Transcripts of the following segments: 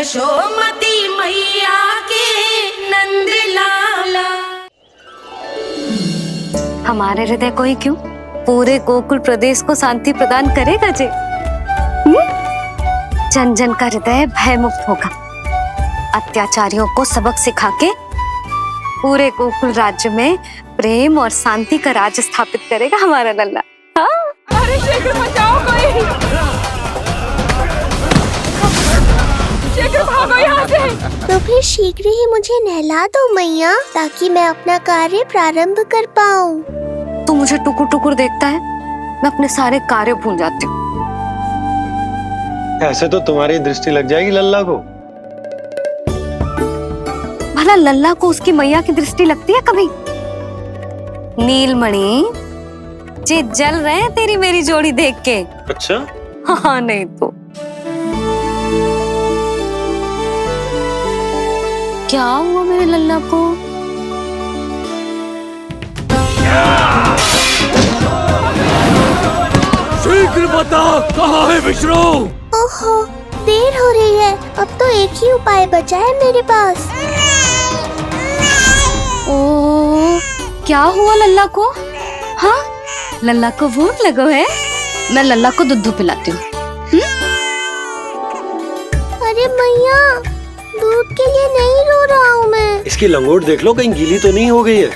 यशोमती मैया के नंद लाला। हमारे हृदय को ही क्यों, पूरे गोकुल प्रदेश को शांति प्रदान करेगा जी। जन जन का हृदय भयमुक्त होगा, अत्याचारियों को सबक सिखा के पूरे गोकुल राज्य में प्रेम और शांति का राज स्थापित करेगा हमारा लल्ला। हाँ? अरे शीघ्र बचाओ कोई, शीघ्र भागो यहाँ से। तो फिर शीघ्र ही मुझे नहला दो मैया, ताकि मैं अपना कार्य प्रारंभ कर पाऊँ। तू मुझे टुकुर टुकुर देखता है, मैं अपने सारे कार्य भूल जाती हूँ। ऐसे तो तुम्हारी दृष्टि लग जाएगी लल्ला को। भला लल्ला को उसकी मैया की दृष्टि लगती है कभी? नीलमणि जे जल रहे हैं तेरी मेरी जोड़ी देख के। अच्छा? हाँ नहीं तो क्या हुआ मेरे लल्ला को? शीघ्र बता, कहाँ है विष्णु? ओहो, देर हो रही है, अब तो एक ही उपाय बचा है मेरे पास। ओ, क्या हुआ लल्ला को? हाँ, लल्ला को भूख लगो है? मैं लल्ला को दूध पिलाती हूँ। अरे मैया, दूध के लिए नहीं रो रहा हूँ मैं। इसकी लंगोट देख लो, कहीं गीली तो नहीं हो गई है।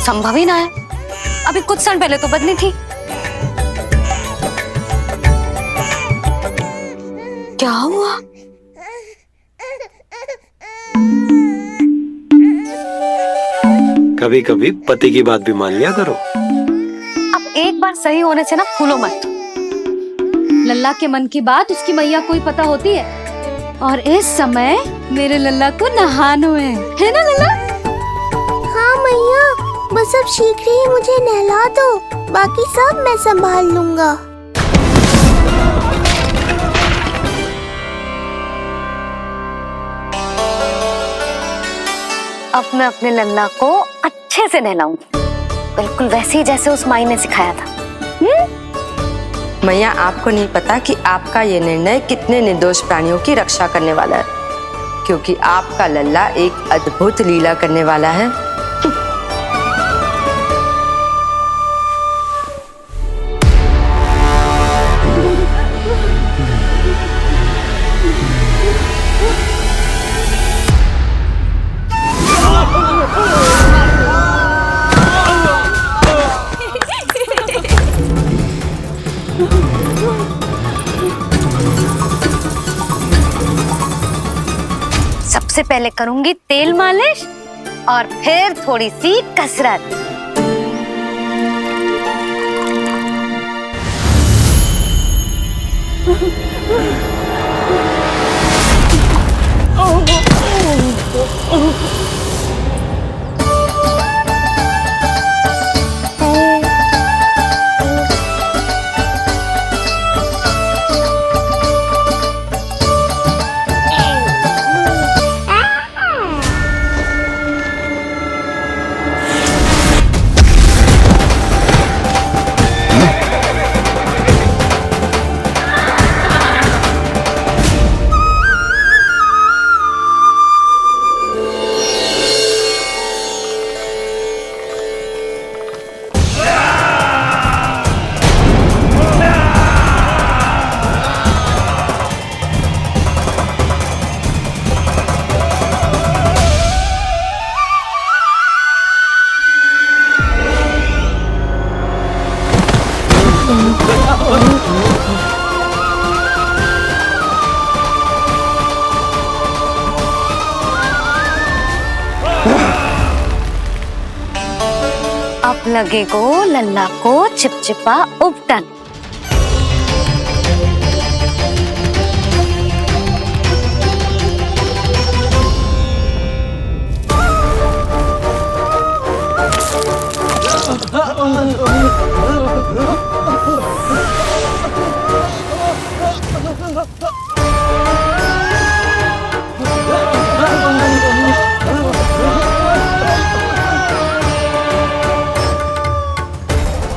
संभव ही ना है, अभी कुछ क्षण पहले तो बदली थी। क्या हुआ? कभी कभी पति की बात भी मान लिया करो। अब एक बार सही होने से ना फूलो मत। लल्ला के मन की बात उसकी मैया को ही पता होती है, और इस समय मेरे लल्ला को नहानो है ना लल्ला? हाँ मैया, बस अब शीघ्र ही मुझे नहला दो, बाकी सब मैं संभाल लूंगा। अब मैं अपने लल्ला को अच्छे से नहलाऊंगी, बिल्कुल वैसे ही जैसे उस माई ने सिखाया था। मैया, आपको नहीं पता कि आपका ये निर्णय कितने निर्दोष प्राणियों की रक्षा करने वाला है, क्योंकि आपका लल्ला एक अद्भुत लीला करने वाला है। सबसे पहले करूंगी तेल मालिश और फिर थोड़ी सी कसरत। अब लगेगो लल्ला को चिपचिपा उपटन।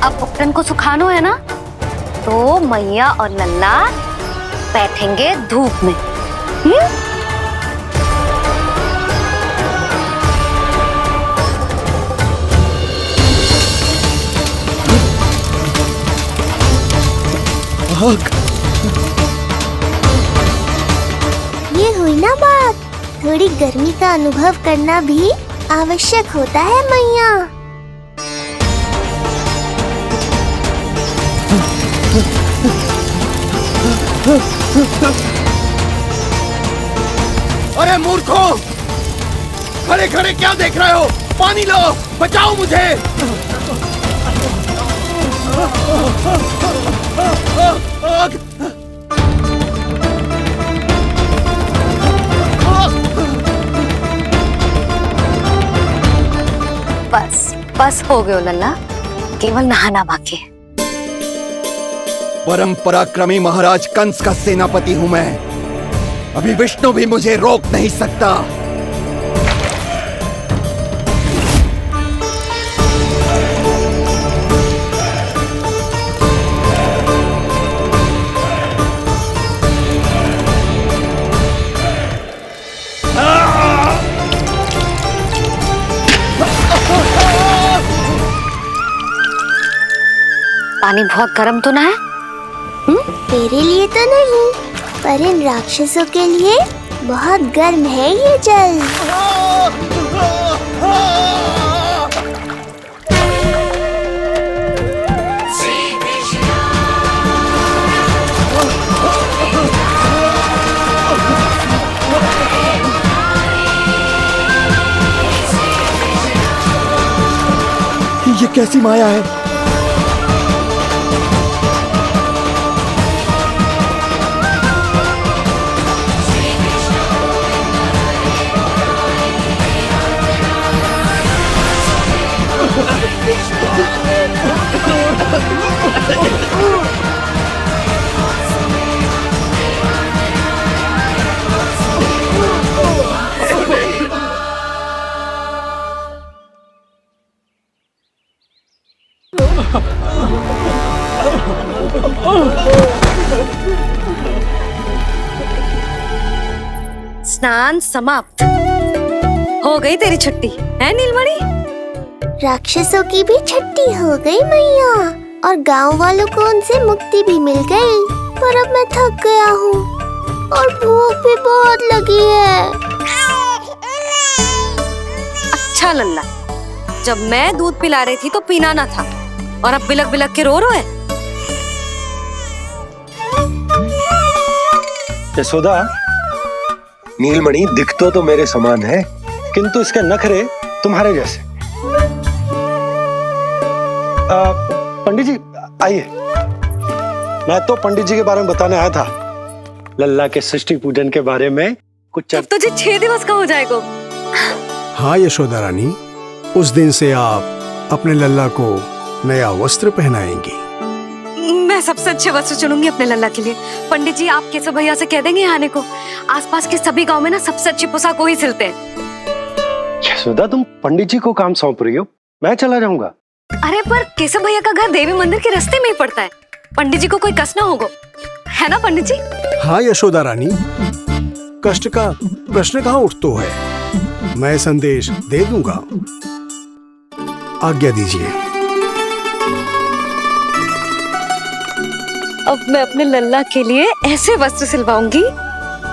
अब उपटन को सुखानो है ना, तो मैया और लल्ला बैठेंगे धूप में। आग। ये हुई ना बात, थोड़ी गर्मी का अनुभव करना भी आवश्यक होता है मैया। अरे मूर्खों, खड़े खड़े क्या देख रहे हो? पानी लो, बचाओ मुझे। आग! बस बस हो गयो लल्ला, केवल नहाना बाकी है। परम पराक्रमी महाराज कंस का सेनापति हूं मैं। अभी विष्णु भी मुझे रोक नहीं सकता। पानी बहुत गर्म तो ना है? तेरे लिए तो नहीं, पर इन राक्षसों के लिए बहुत गर्म है ये जल। ये कैसी माया है? स्नान समाप्त। हो गई तेरी छुट्टी है नीलमणि? राक्षसों की भी छुट्टी हो गई मैया, और गांव वालों को उनसे मुक्ति भी मिल गई। पर अब मैं थक गया हूँ और भूख भी बहुत लगी है। अच्छा लल्ला, जब मैं दूध पिला रही थी तो पीना ना था, और अब बिलक बिलक के रो है। यशोदा, नीलमणि दिखतो तो मेरे समान है, किंतु इसके नखरे तुम्हारे जैसे। पंडित जी आइए। मैं तो पंडित जी के बारे में बताने आया था, लल्ला के सृष्टि पूजन के बारे में कुछ। अब तुझे 6 दिवस का हो जाएगा। हाँ यशोदा रानी, उस दिन से आप अपने लल्ला को नया वस्त्र पहनाएंगी। मैं सबसे अच्छे वस्त्र चुनूंगी अपने लल्ला के लिए। पंडित जी आप केशव भैया से कह देंगे आने को। आसपास के सभी गांव में ना सबसे अच्छी पोशाक वही सिलते हैं। यशोदा, तुम पंडित जी को काम सौंप रही हो, मैं चला जाऊंगा। अरे पर केशव भैया का घर देवी मंदिर के रास्ते में ही पड़ता है, पंडित जी को कोई कष्ट ना होगा, है ना पंडित जी? हाँ यशोदा रानी, कष्ट का प्रश्न कहाँ उठतो है, मैं संदेश दे दूंगा। आज्ञा दीजिए। अब मैं अपने लल्ला के लिए ऐसे वस्त्र सिलवाऊंगी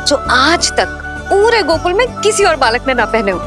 जो आज तक पूरे गोकुल में किसी और बालक ने ना पहने हो।